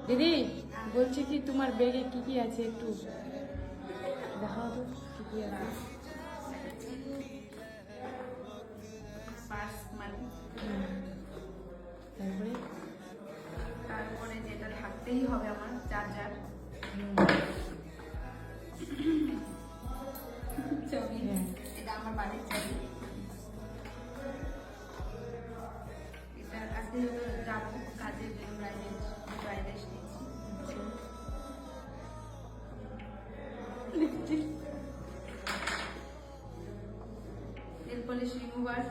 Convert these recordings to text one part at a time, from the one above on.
দিদি বলছি কি তোমার ব্যাগে কি কি আছে একটু দেখাও তো কি কি আছে। পার্স মানি, তারপরে তারপরে যেটা থাকতেই হবে আমার চার্জার, চাবি, এটা আমার বাড়ির চাবি। এটা আজকে যাবো কাজের জন্য বাইরে এসেছি। নেল পলিশ রিমুভার,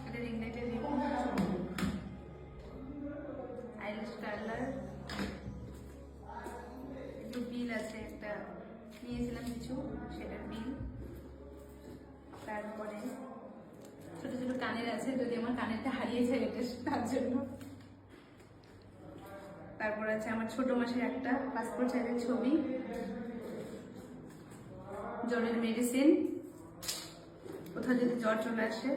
এটা রিং লাইটের রিমুভ, আইল্যাশ কালার, একটু বিল আছে, একটা নিয়েছিলাম কিছু সেটার বিল। তারপরে ছোট ছোট কানের আছে, যদি আমার কানেরটা হারিয়েছে এটা তার জন্য। তারপর আছে আমার ছোট মাসের একটা পাসপোর্ট সাইজের ছবি, জ্বরের মেডিসিন, কোথাও যদি জ্বর চলে আসে,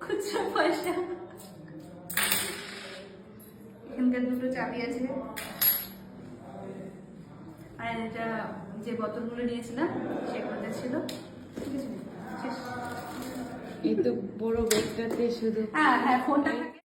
খুচরা পয়সা, এখানকার দুটো চাবি আছে, আর এটা যে বোতলগুলো নিয়েছিলাম সেগুলোতে ছিল। ঠিক আছে, শেষ। এই তো বড় ব্যাগটাতে শুধু হ্যাঁ হ্যাঁ, ফোনটা থাকে।